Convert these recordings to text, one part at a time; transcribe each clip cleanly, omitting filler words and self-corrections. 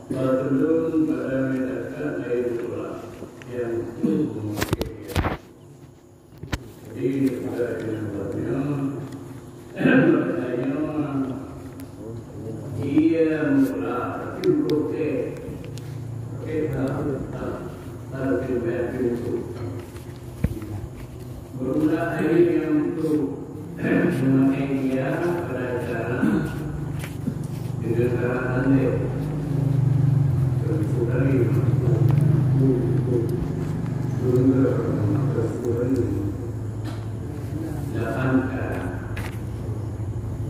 turun pada mendatangkan air pula yang mungkin dia. Jadi pada yang bertanya, ia mula cukup tak cukup. Bermula air yang untuk memakai dia pada cara dengan cara anda.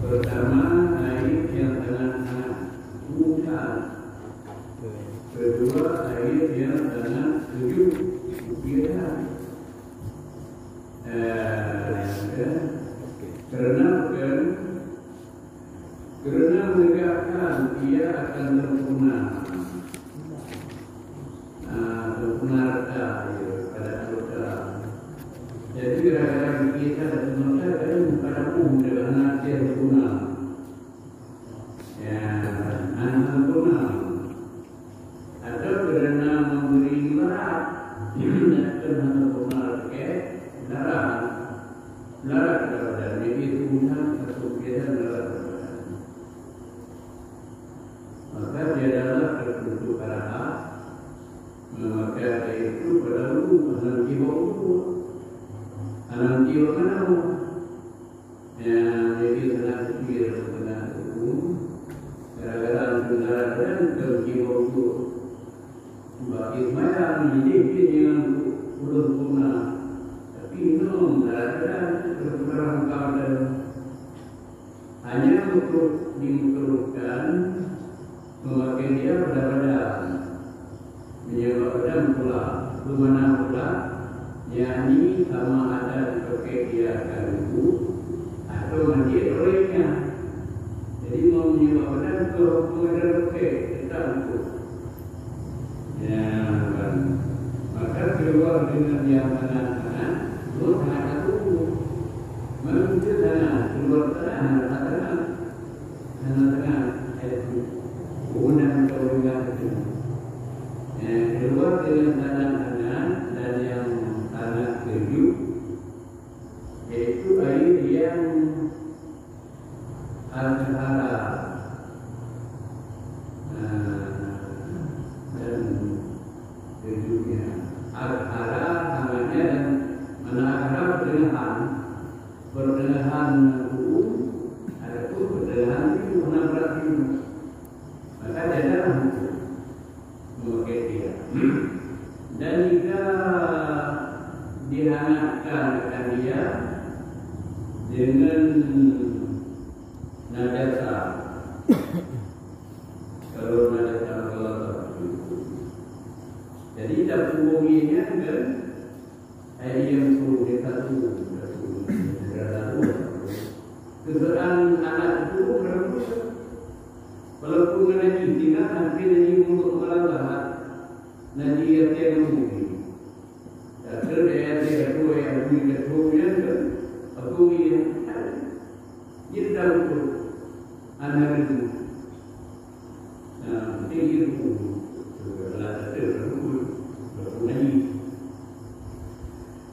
Pertama, air yang sangat mudah. Kedua, air yang sangat sejuk. Kerana menegakkan ia akan sempurna. Rata pada anggota. Jadi kadang-kadang kita sebenarnya kadang pada dengan anak yang sempurna. Ya, anak sempurna. Atau kerana memberi berat, kerana sempurna darah kepada jadi sempurna atau kita darah. Maka dia adalah terbentuk arah. Maka itu perlu anak jiwa mana yang jadi sangat kecil sangat gara-gara kendaraan terjiwa itu bagi mayang jadi yang belum guna tapi minum kendaraan berkurang kadar hanya untuk diperlukan memakai dia pada menyebabkan pula bermana pula yakni sama ada dipakai dia kayu atau mandi olehnya. Jadi mau menyebabkan kemudian pakai kita untuk ya kan. Maka keluar dengan yang tanah keluar tanah itu menuju tanah keluar tanah itu kemudian keluar itu keluar dengan tanah-tanah dan yang tanah sejuk, yaitu air yang al-hara dan sejuknya. Al-hara namanya dan mana-mana perdengahan hukum, ada pun perdengahan itu mana berarti maka jadilah hukum. Memakai dia dan jika dihangatkan dia dengan najasa kalau najasa Allah jadi tak hubunginya dengan air yang suruh kita keseraan anak itu berembus walaupun kena tinggal nanti nanti untuk melanggar nanti ia tiada mungkin. Tapi dia tiada dua yang punya ketuanya kan, aku ini jadi tahu anak itu. Tinggi itu, kalau lagi.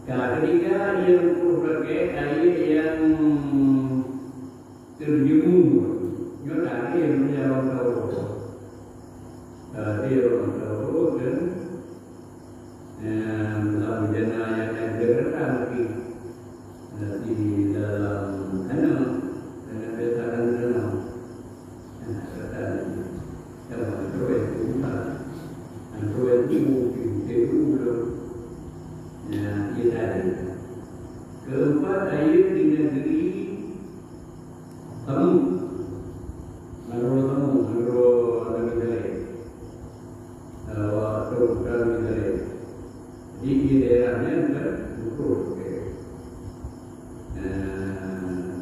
Ketiga yang berbagai air yang terjemur. Nyata dia punya orang tahu. Dia orang tahu dan dalam jenayah yang bergerak lagi di dalam tanah dengan besaran tanah serta dalam proyek utara dan proyek timur belum kita keempat air di negeri tamu di daerahnya berukur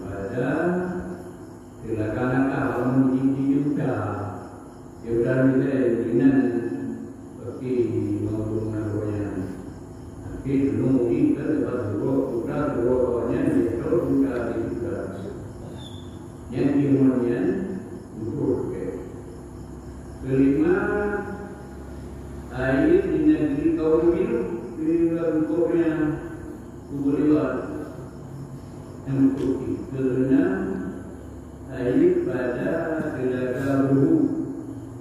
pada silakan kalau menjadi juga ya udah dengan seperti ngomong namanya tapi belum kita dapat dua dia terus juga yang ilmunya berukur Kelima, air di negeri kaum minum bila hukumnya kubur lewat yang putih. Keenam, air pada telaga buhu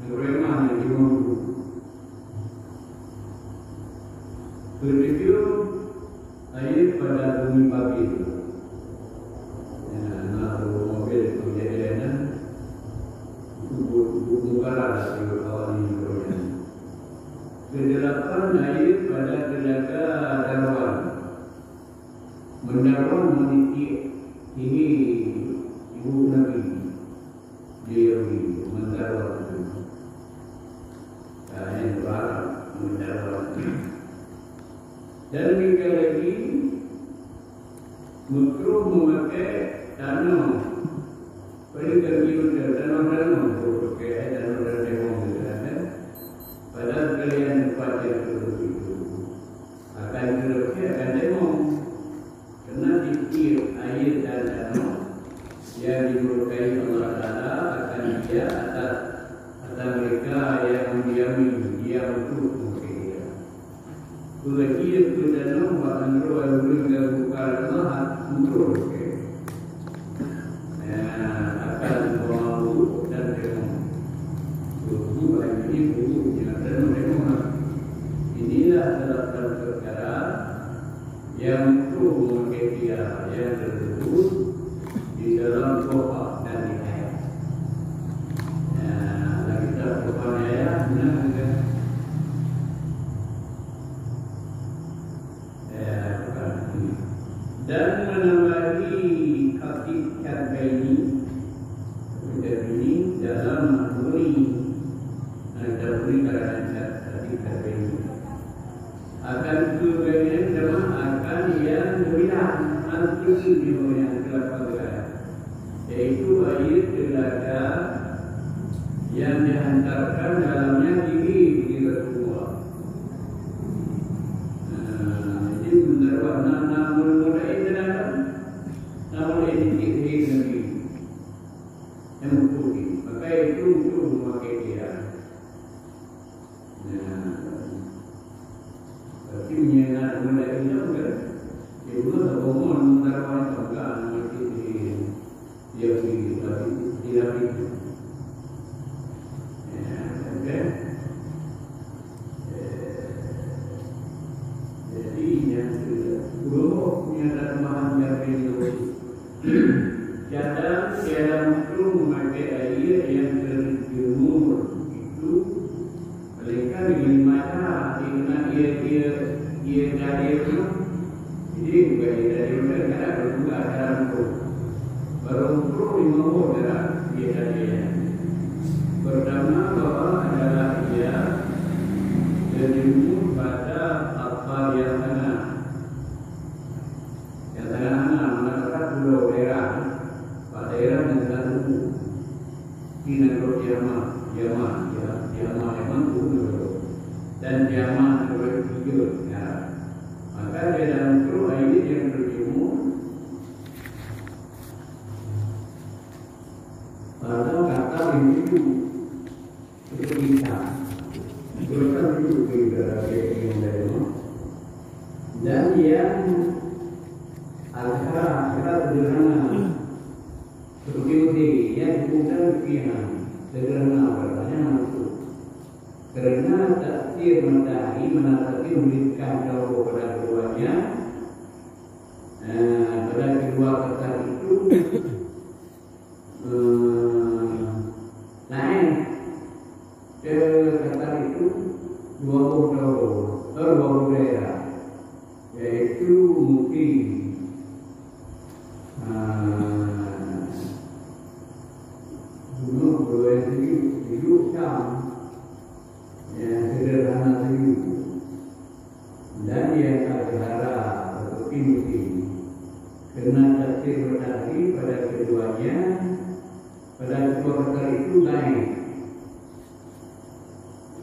yang remah yang dimampu. Ketujuh, air pada bumi babil. Mobil kejadian bukalah di kawasan ini. Kedelapan, air pada telaga Darwan. Mendarwan meniti ini ibu Nabi dia mendarwan yang berharap mendarwan. Dan juga lagi makruh memakai tanah paling tergiur tanah pakai tanah yang padahal kalian baca itu akan terus akan demam kerana dikir air dan tanah yang dimurkai Allah Taala akan dia atas mereka yang mendiami dia untuk mereka. Kulakir tu tanah bahkan roh berenggar buka Allah untuk akan mahu dan demam. Tubuh ini tubuhnya dan demam. Inilah dalam perkara yang perlu memakai dia yang tersebut di dalam doa dan di ayat. Kita doa ayat dan menambahi hakikat ini dalam menghuni keadaan hakikat ini akan kemudian jemaah akan yang berbilang antara yang telah berbilang yaitu air telaga yang dihantarkan dalamnya diri kita semua. Jadi mendapat namun mulai telaga namun ini Nabi yang mengikuti maka itu untuk memakai dia. Tapi menyengat mulai ini juga dia pun ngomong mendapat juga dia tidak itu. Jadi yang kedua punya mahan yang tiada makhluk memakai air yang terjemur itu mereka begini macam kerana ia dari itu jadi bukan ia dari itu kerana berbuka dalam itu baru lima darah ia dari pertama bahwa adalah ia terjemur pada apa yang tengah mengatakan pulau daerah daerah yang satu di negeri Yaman dan Yaman negeri tiga. Maka di dalam itu air yang berjemur pada kata itu kita berkata itu dan yang agak sederhana seperti yang bukan pihak sederhana bertanya maksud kerana taksir matahari menatasi memberikan jauh pada keduanya pada kedua kata itu lain kata itu 20 daerah yaitu mungkin hidup yang sederhana dan yang tak berharap seperti mungkin kerana taksir matahari pada keduanya pada kedua kata itu lain.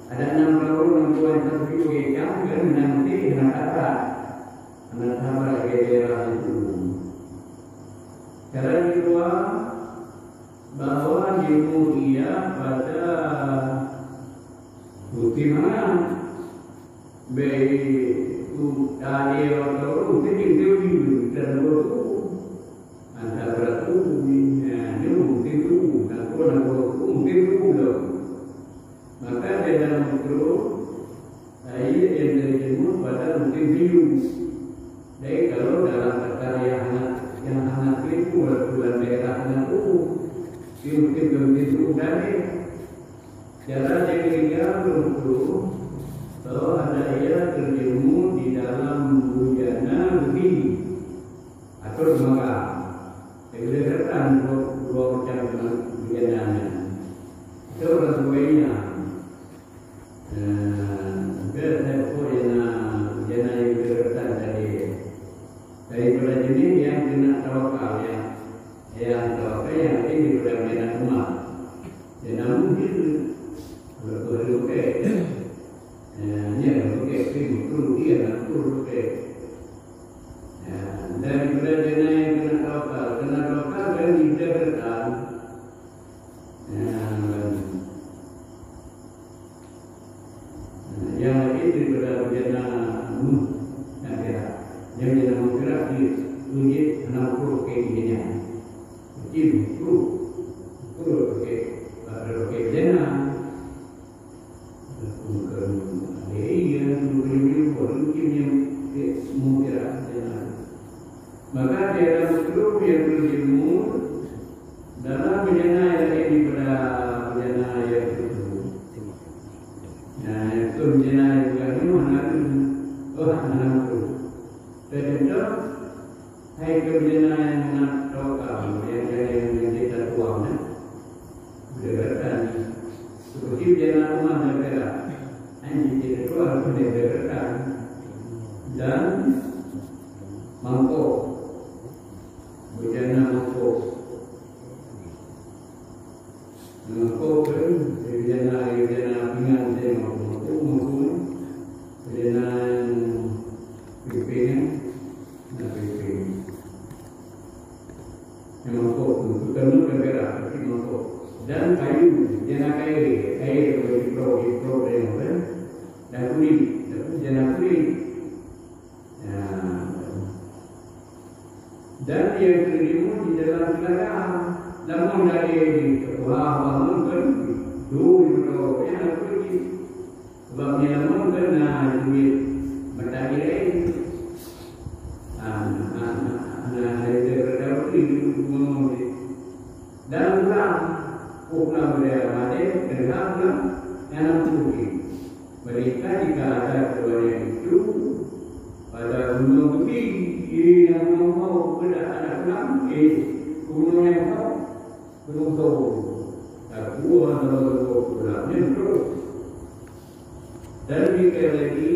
Ada 6 tahun yang tuan terpilih yang nanti dengan kata anak sahabat daerah itu. Cara kedua bahwa ilmu ia pada di mana baik dari orang itu teori dan itu antara itu ini mungkin itu nak mungkin itu maka dalam itu saya yang dijemur pada mungkin biru. Jadi kalau dalam kata yang hangat itu bulan daerahnya itu mungkin itu dari jalan yang kira untuk kalau ada ia terjemur di dalam bujana begini atau maka kebetulan dua macam bujananya itu orang tuanya bujana yang berkaitan daripada jenis yang kena tawakal yang tawakal yang ini berbeda rumah dan mungkin berdoa ni berdoa itu dia berdoa daripada jenis yang kena tawakal dan tidak berkaitan yang itu daripada bujana yang dalam menggerak di unit 60 kg-nya. Jadi itu pakai bujana. Bukan dia yang menggerak bujana. Maka dalam grup yang berjemur dalam bujana yang ini pada bujana yang itu. Nah, itu bujana yang mana itu? Terdengar, hai kerjanya yang nak tahu yang kita tuang, berkatan. Seperti kerjanya rumah negara, yang kita tuang berkatan dan mangkok, berjana mangkok kan kerjanya pingan saya mangkok, kerjanya piping. Mangkok bukan bergerak tapi mangkok dan kayu jana kayu berikro dan kulit jana kulit dan yang terjemur di dalam negara namun dari bangun kan dulu jana kulit sebabnya namun kena duit bertanya dalam pulang budaya Made dalam yang tinggi mereka jika ada keluarga itu pada gunung tinggi yang mau ada pulang gunung yang mau gunung tahu atau pulangnya terus dan jika lagi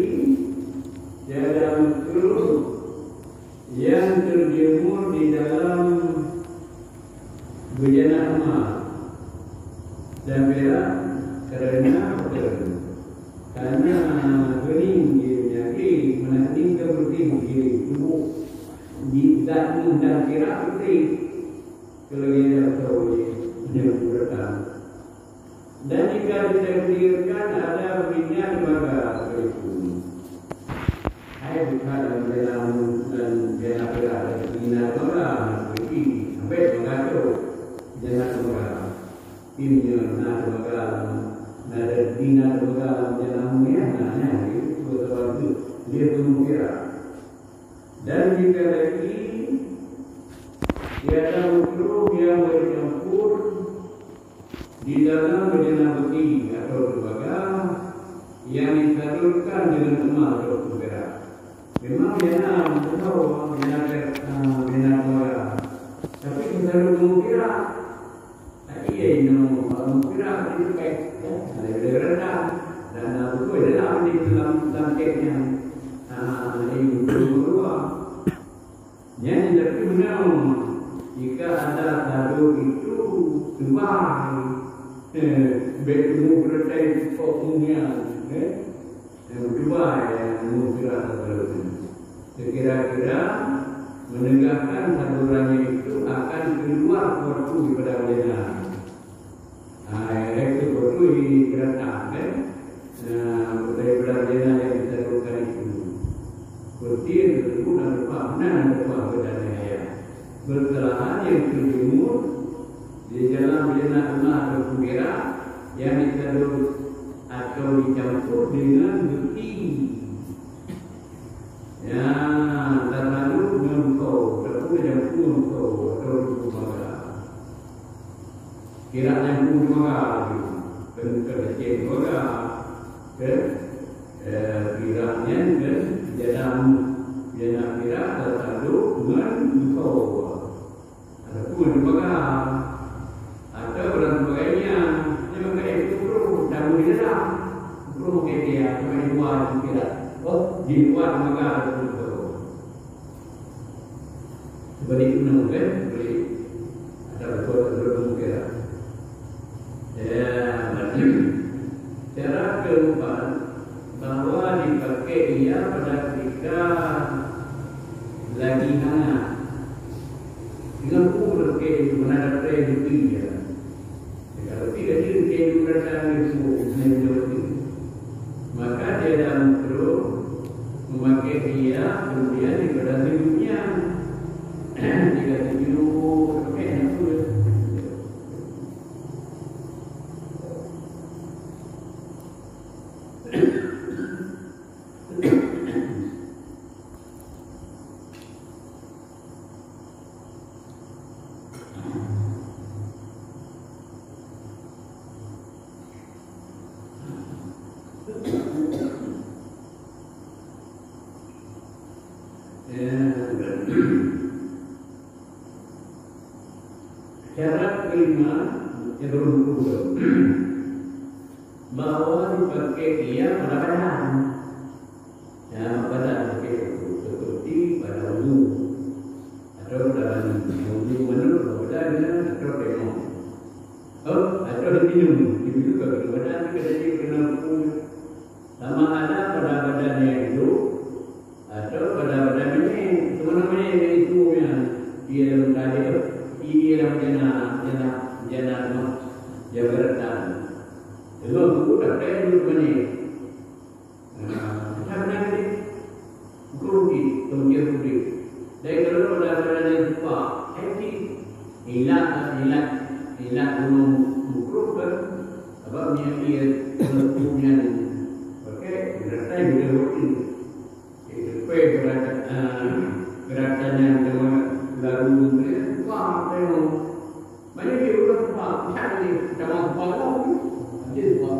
dalam terus yang terjemur di dalam bujana emas dan perak karena bening jadi menaking keberting tubuh di dalam dan perak putih kalau dia tahu dia berkata dan jika ditakdirkan ada minyak maka itu saya bukan dalam dan dia perak minyak orang pergi sampai mengatur jangan mengalah, ini nak mengalah, nak dina mengalah jangan mengalah, itu sebab itu dia mengkira. Dan jika lagi dia ada makhluk yang bercampur di dalam bejana beki atau tembaga yang disalurkan dengan emas atau perak. Memang dia tahu bina mengalah, tapi kita mengkira. Ia mengkira itu baik, lebih rendah dan betul dalam di dalam teknya ini kedua. Yang tapi benar jika ada satu itu tumbang, bertemu bertai pokoknya, kedua yang mengkira terus. Kira-kira menegakkan salurannya itu akan keluar waktu daripada bejana. Itu waktu di kereta, Daripada yang kita lakukan itu bertir, berguna, bermakna, bermakna berkelahan yang terjemur di dalam benak rumah atau kira yang ditaruh atau dicampur dengan bukti. Ya, terlalu mengkau, terlalu mengkau atau berkumara. Kiranya berkumara, kerja berkumara. Kiranya dalam kira terlalu mengkau ataupun dibakar atau orang sebagainya. Dia mengatakan itu perlu dah boleh dalam perlu dia cuma di luar kira di luar dibakar betul. Seperti itu namanya boleh ada betul kira. Cara keempat bahwa dipakai ia pada ketika lagi hangat dengan umur ke mana ada dia. Kalau tidak dia berada di sebuah maka dia dalam terus memakai dia kemudian di pada hidupnya jika hidup itu. Cara kelima yang berhubung bahwa dipakai ia pada badan, ya badan seperti pada wudhu atau dalam wudhu menurut badan atau tengok, atau diminum kalau badan kita kena sama ada pada badan yang hidup atau pada badan ini sebenarnya itu yang dia dalam keadaan ini dalam jana beratan. Kalau buku dah kaya dulu mana? Macam mana ni? Rugi, kemudian rugi. Dan kalau pada yang lupa, hilang gunung buku kan? Sebab dia punya, okey, beratan dia rugi. Itu beratan yang lalu ni. Wah, tengok. Banyak dia udah lupa. Macam ni, macam lupa lagi. Dia lupa.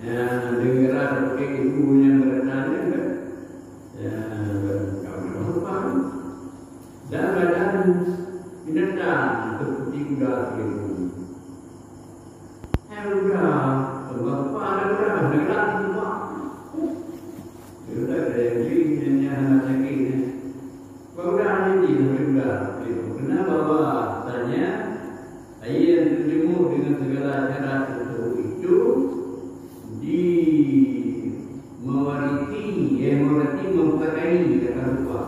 Ya, dengar pakai ibu yang berenang kan. Ya, kalau lupa. Dan badan binatang seperti kuda itu. Kuda, lupa ada negara lupa. Sudah ada yang sakit. Kuda ini kuda. Kenapa bawa tanya ayat yang terjemur dengan segala cara tertentu itu di mewarisi memperkai kata lupa.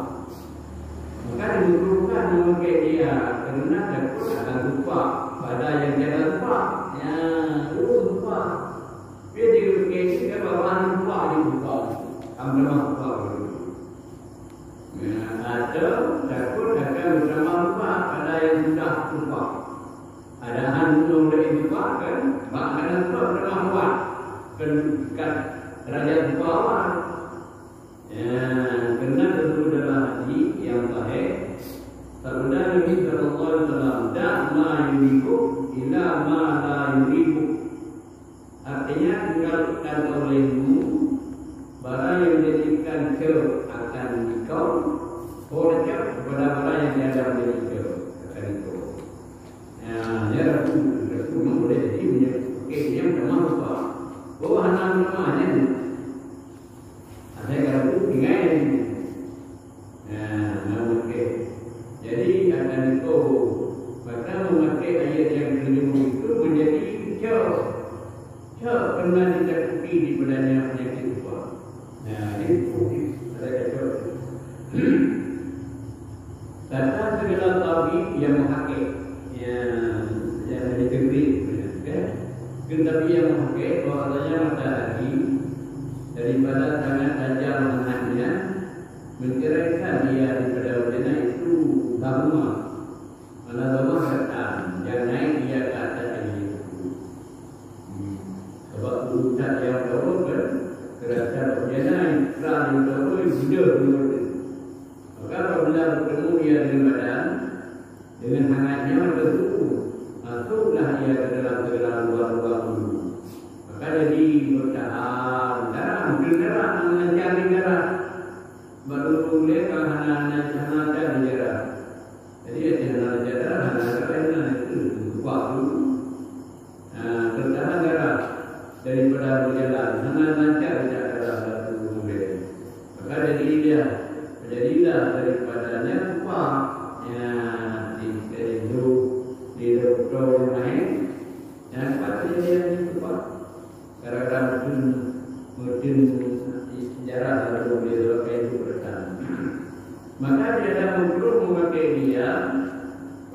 Maka dibutuhkan memakai dia kerana dapat akan lupa pada yang jangan lupa. Ya, lupa. Dia dipakai jika bawaan lupa dibuka. Ambil lupa. Atau takut akan bersama lupa pada yang sudah lupa. Ada hantu dari lupa kan? Maknanya lupa bersama lupa. Kan raja lupa awal. Kerana tentu dalam hati yang baik. Sabda Nabi sallallahu alaihi wasallam, "Da ma yuriku ila ma la yuriku." Artinya tinggalkan olehmu barang yang menjadikan akan kau korek kepada barang yang tiada menjadi akan itu. Ya, Rasul boleh jadi menjadi yang memang lupa. Bawa anak namanya. Ada kalau tinggal ini. Memakai. Jadi akan itu maka memakai ayat yang terjemur itu menjadi pernah ditakuti di badannya penyakit lupa. Itu ada kacau. Kata segala tabib yang menghakik yang dikebiri, tetapi yang menghakik bahwasanya mata Sebab urusan yang tahu kan kerana perjalanan Islam yang tahu sudah berbeda. Maka apabila bertemu dia dengan badan dengan hangatnya tentu masuklah ia ke dalam luar-luar dulu. Maka jadi bertahan darah, mungkin darah mencari darah baru boleh anak-anak cari darah. Jadi anak-anak darah, anak-anak itu kuat dulu. Bertahan darah daripada berjalan, anak-anak cari darah baru boleh. Maka jadilah daripadanya kuat. Di doktor lain yang patutnya dia cepat kadang-kadang mungkin sejarah lalu dia pakai itu bertahan. Maka dia dah memakai dia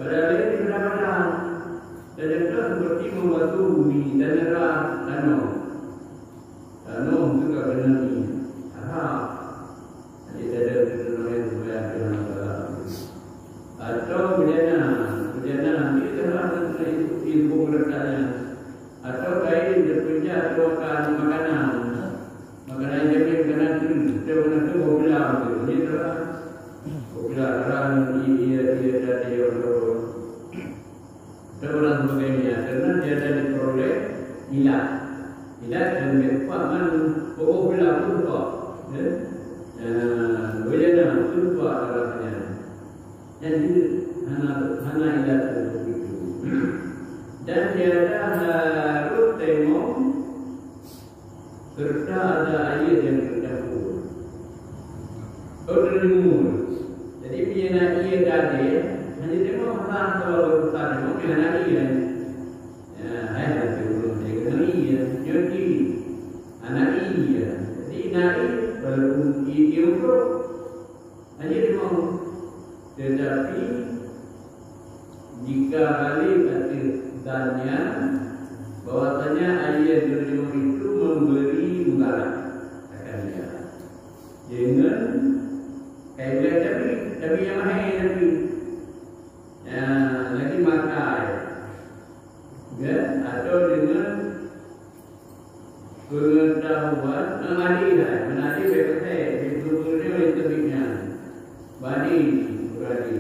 pada dia di benar-benar dan itu seperti membantu bumi dan nerah tanah juga kena ni jadi ada yang supaya atau berjana ini adalah ilmu letaknya atau kain berpindah atau makanan jamin makanan itu popular ini adalah popular orang ia dari orang sebagainya karena dia ada diperoleh ilat dan berpaman popular pun kok berjana pun kok arahnya jadi hana ilat begitu dan tiada harus tengok serta ada air yang terdahulu berdengul jadi bila ia tadi hanya tengok orang kalau berusaha tengok dengan air ayat turun dengan air nyoti anak ia jadi naik walaupun ia untuk hanya tengok tetapi jika balik artinya bahwasanya ayat berjumlah itu memberi mudarat akan dia dengan kayak tapi yang mahal tapi lagi makai ya atau dengan pengetahuan menadi betul itu lebihnya bani berarti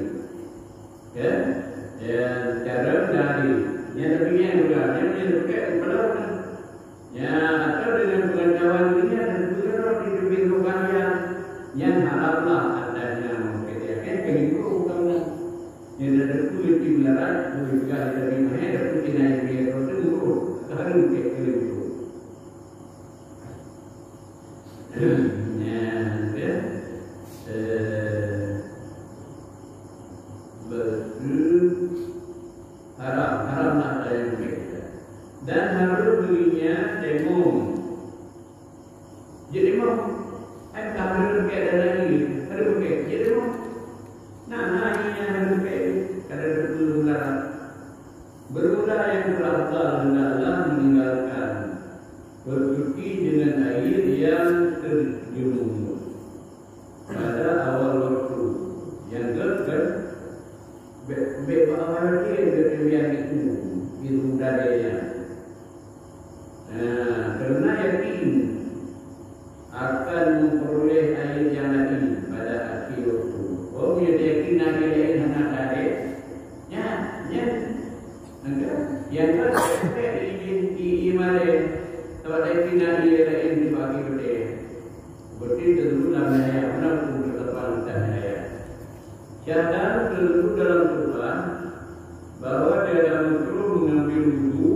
ya cara menadi yang lebihnya juga yang lebih kepada ya atau dengan pengetahuan dunia dan juga di kehidupan yang halal adanya mungkin begitu bukanlah yang ada kulit di belakang juga dari mana ada kulit naik dia itu harus begitu haram nak ada yang berbeza dan harus belinya demo jadi mau harus berbeza lagi harus berbeza jadi mau ini harus berbeza karena bermula yang berasal adalah meninggalkan bersuci dengan air yang terjemur pada awal waktu yang dekat bebas dia itu dadanya. Karena yakin akan memperoleh air yang lain pada akhir waktu. Oh, dia yakin air lain hanya dadanya. Yang kan di imale tempat yakin air lain dibagi berdaya. Berarti tentu namanya benar pun ketepatan namanya. Syahdan tentu dalam Quran bahwa dia dalam Quran mengambil wudu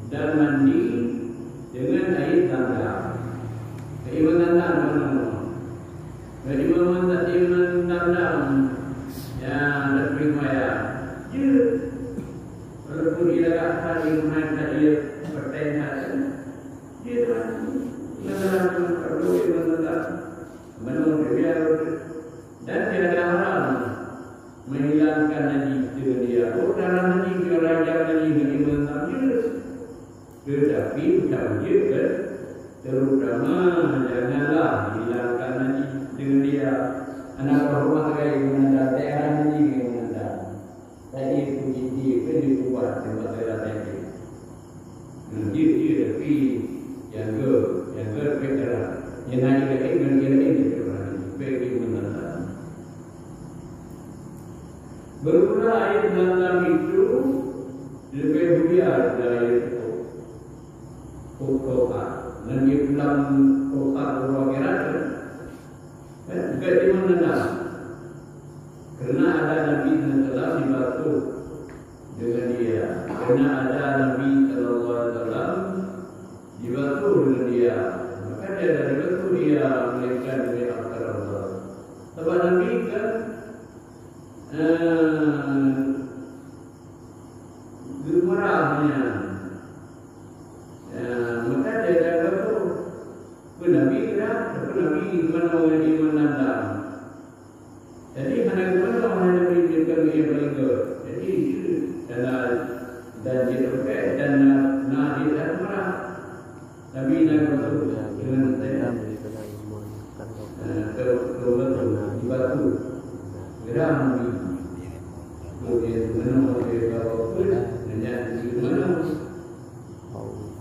dan mandi dengan air zam-zam. Keimanan mana? Jadi mana iman zam-zam yang lebih maya. Walaupun dia akan iman dia pertanyaan, dia dalam perlu iman zam-zam menurut dia dan tidak haram menghilangkan najis dengan dia. Oh, dalam najis orang yang najis dengan iman najis. Tetapi wajib kan, terutama janganlah hilangkan najis dengan dia. Anak rumah kaya menanda, daerah najis menanda. Tadi puji dia dibuat tempat daerah najis. Dia tapi jaga perkara yang ada dengan dia lain bagi menanam. Bermula air menanam itu lebih biar dari kota. Dan dia pulang kota berwakilan juga dia menanam. Kerana ada Nabi yang telah dibantu dengan dia. Kerana ada Nabi Sallallahu Alaihi Wasallam dibantu dengan dia. Maka dia dari bantu dia melakukan demi akar Allah. Sebab Nabi kan gemarahnya. Maka dia dari bantu. Nabi kan, Nabi mana orang dia menandang. Jadi mana orang Nabi dia kami yang paling good. Jadi dan dia terkait dan dia tak marah. Nabi nak betul dengan saya. Betul di batu. Geram Nabi. Kemudian mana dia bawa pun hanya di mana.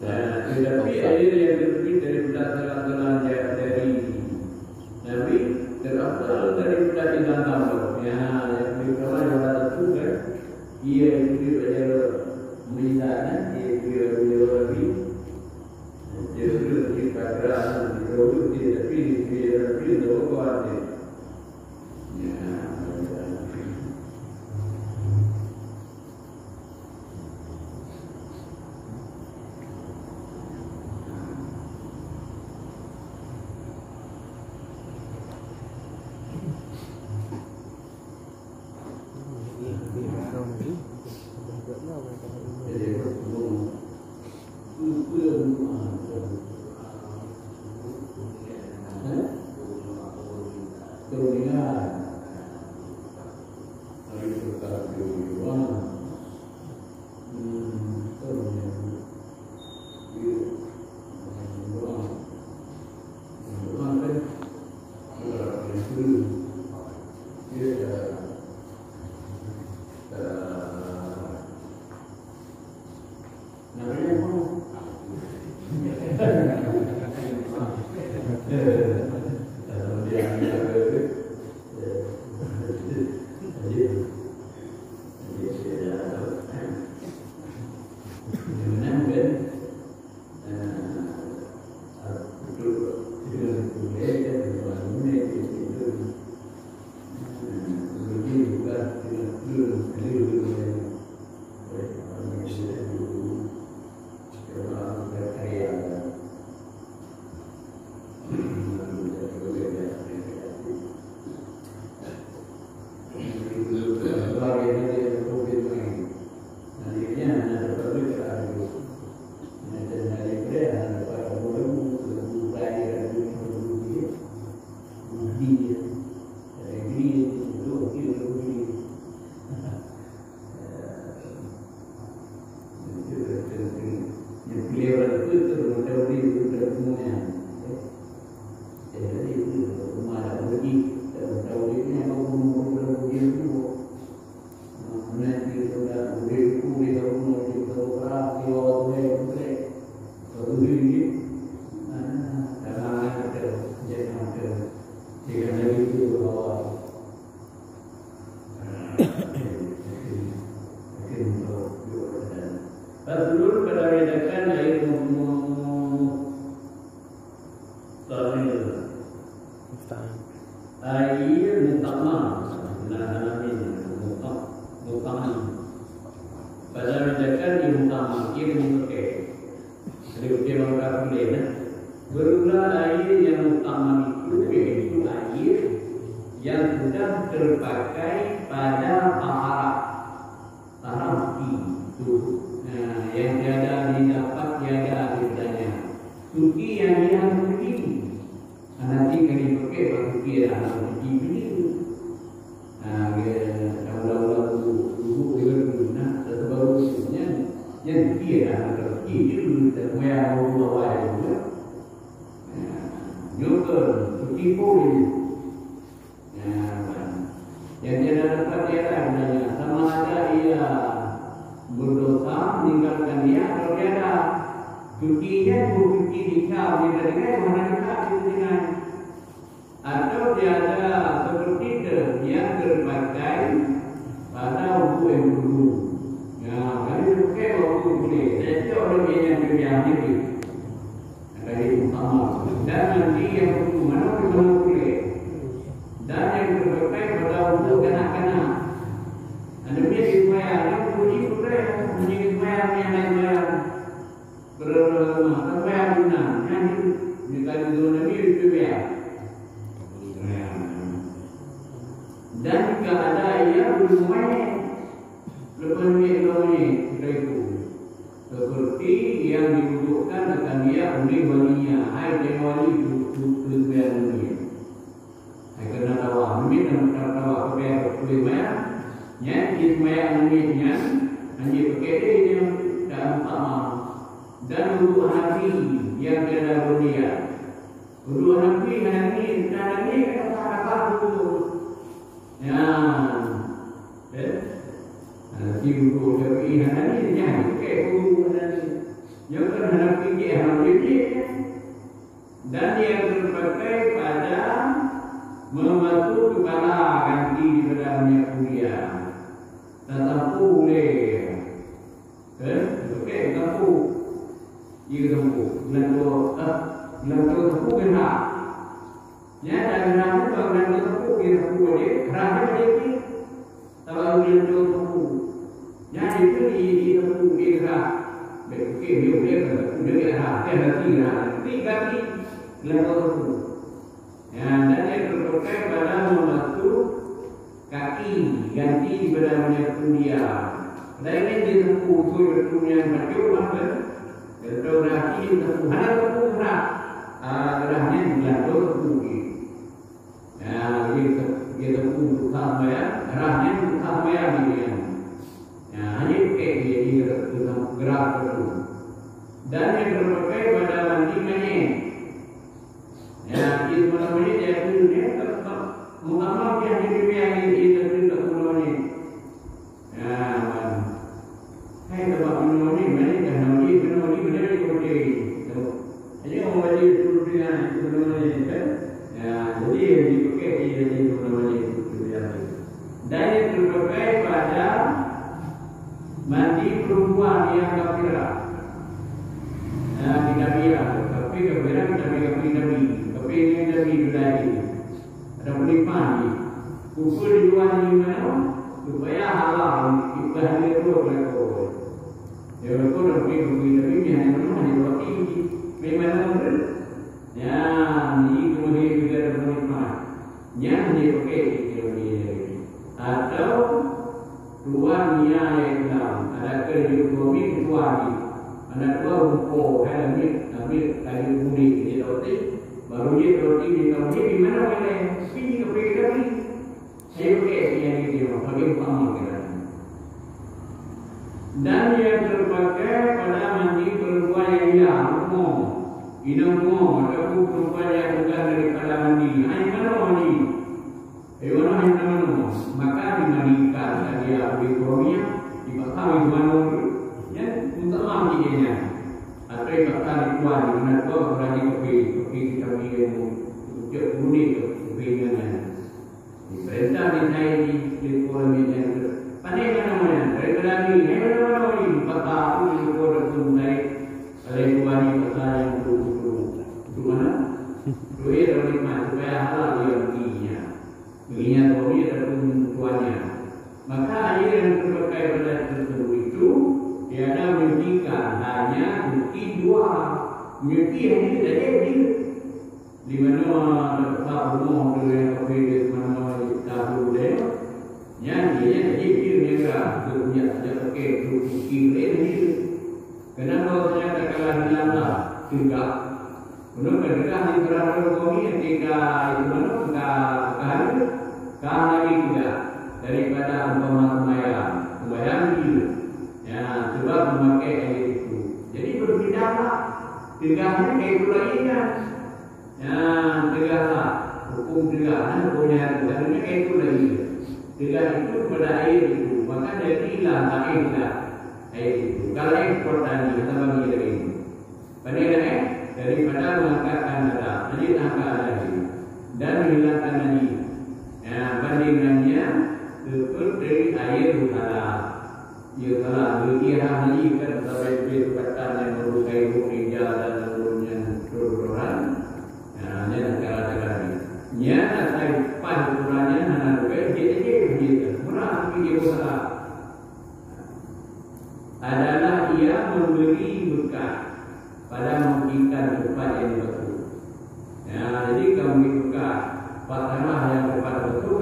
Tetapi air yang terbit daripada salah dari Nabi terasal daripada dalam ya yang dikatakan pada itu kan ia itu belajar misalnya dia Nabi dia dikatakan tapi dia doa dia ya Rasulullah pada menyatakan air air mutama pada menyatakan air mutama ia dipakai dia mengatakan boleh berulah air yang utama itu air yang sudah terpakai pada tahap itu yang tiada didapat tiada akhirnya suci yang dia suci nanti kalau dipakai suci dah suci begitu kalau dulu dengan sebarunya yang suci dah suci itu termoya bawa itu juga suci pun yang tiada dapat tiada akhirnya sama ada ia berdosa meninggalkan dia atau tiada Cutinya cuti dicap di negara mana dekat itu dengan atau dia ada seperti itu yang terpakai pada waktu yang dulu. Ya, kalau pakai waktu boleh. Jadi orang yang berbiaya ini dari utama dan nanti yang mana boleh. Dan yang terpakai pada waktu kanak-kanak. Anda punya supaya yang punya supaya punya supaya yang lain berapa guna yang jika dulu Nabi itu ya. Dan jika ada yang berumahnya lepas ini itu seperti yang dibutuhkan akan dia oleh walinya. Hai dia wali itu yang ini. Hai kerana tawa, ini dan tawa kepada kuliah, yang kismaya anjingnya, anjing pakai dia dalam sama. Dan ulu hati yang ada dunia. Ulu hati ini kata-kata dulu. Ya, ulu hati ini jangan kayak ulu hati. Yang terhadap ini harus dan yang terpakai pada membantu kepala ganti di dalamnya kuliah. Tetap boleh. Okey, tetap jika tempuh, tempuh kena. Ya, dan nanti kalau tempuh dia tempuh dia, kerana dia ni, kalau dia tempuh, ya itu di tempuh dia, okey dia ada tiga tempuh. Ya, dan dia terpakai pada membantu kaki ganti pada banyak kuliah. Lainnya dia tempuh tu bertujuan macam apa? Kalau dah ini tempuh, ada tempuh dah. Gerahnya dilantur tempuh. Ya, dia tempuh utama ya. Gerahnya utama ya dia. Ya, hanya pakai dia gerak terus. Dan yang terpakai pada lantingannya. Ya, itu namanya dia tetap utama dia yang ini tidak mulanya. Ya, hai tempat minum ni mana dah nak ni mana ni boleh. Jadi orang wajib dulu dengan sebenarnya kan. Ya, jadi dipakai jadi sebenarnya itu. Dan yang terpakai pada mandi perempuan yang kafirah. Ya, tidak biar. Tapi kafirah kita biar nabi. Tapi ini nabi lagi. Ada penipuan ni. Kufur dijual di mana? Supaya halal. Ibadah dia tu berlaku. Ya, kalau nak pergi tapi ni hanya buat ini. Memang benar. Ya, ni kemudian juga ada penipuan. Yang dia pakai dia. Atau tuan niat yang Islam. Ada kerja ekonomi tuan ni. Ada dua rumput. Ada ambil tadi budi dia roti. Baru dia roti di roti di mana boleh? Sini ke pergi tadi. Saya pakai yang dia pakai pamang kita. Dan yang terpakai pada mandi perempuan yang hilang umum. Hilang umum ataupun perempuan yang bukan daripada mandi. Hanya mana mandi? Mana? Maka dimandikan dan dia ambil suaminya dibakar di mana? Ya, untuk mandi dia. Atau dibakar di tuan di mana tuan berani kopi kita pergi untuk kuning kopi dengan. Perintah di saya di sekolah media. Pandai mana? Daripada ni, mana ni? Patah tu sekolah tu naik. Kalau tuan ni patah yang tu mana? Duit dari mana? Supaya halal dia perginya. Perginya suami ataupun tuannya. Maka air yang terpakai pada tertentu itu tiada menghentikan hanya bukti dua. Bukti yang ini saja dia. Di mana tak rumah dengan kopi di mana tahu dia. Yang dia jadi dia punya saja pakai bukti ini. Kenapa saya katakan hilanglah juga. Menurut mereka di berada kami ketika itu mana kah lagi tidak daripada sembahyang itu. Ya, sebab memakai air itu. Jadi berbedanya tegaknya kayak itu lagi kan. Ya, tegaklah hukum tegaknya punya tegaknya kayak itu lagi. Tegak itu pada air itu, maka jadilah air itu. Kalau ekspor tadi, kita bagi lagi. Penilaian daripada mengangkatkan darah, najis angkat lagi dan menghilangkan najis. Bandingannya betul dari air utara. Ia telah berkira najis kan sampai perkataan yang melukai hijau dan menurunnya turun-turunan. Ini negara-negara ini. Nya saya pan ukurannya anak bukan dia murah dia besar. Adalah ia memberi berkat pada memberikan tempat yang betul. Jadi kamu buka tanah yang tempat betul,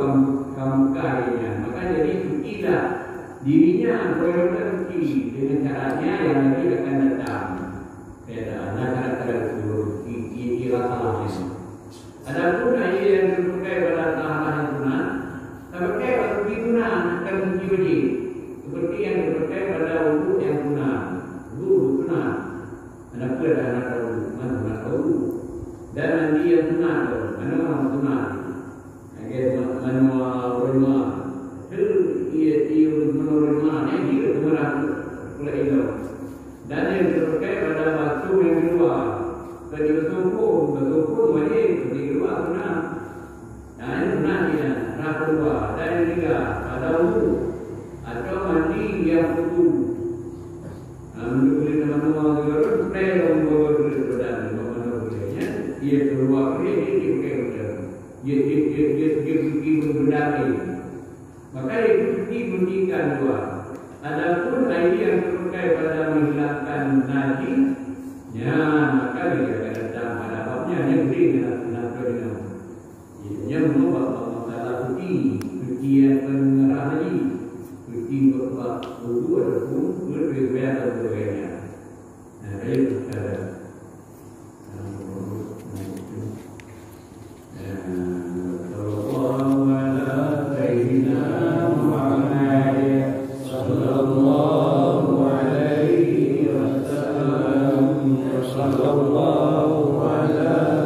kamu kaya. Maka jadi sucilah dirinya berada suci dengan caranya yang nanti akan datang. Cara-cara itu kira salahnya. Adapun air yang terpakai pada tanah yang tunah, terpakai pada suci tunah akan suci wajib. Seperti yang terpakai pada wudhu yang tunah, wudhu tunah. Anak pada anak tahu, dan mandi yang tunah, mana orang tunah, mana rumah, ia menurut mana dia rumah pula itu, dan yang terpakai pada batu yang keluar, pada betul wajib di luar tunah, ini tunah dia, nak keluar, dan yang tiga pada wudhu atau mandi yang wudhu. Menurut teman-teman orang supaya orang bawa berbadan, ia keluar dia pergi berberdari. Maka itu dibunyikan dua. Adapun air yang terpakai pada menghilangkan najis, maka dia akan datang pada babnya yang beri dengan yang mengubah masalah suci yang pengarah lagi. Suci berbuat wudhu ataupun berbeza atau berbeza. Itu cara. Sallallahu alaihi wasallam.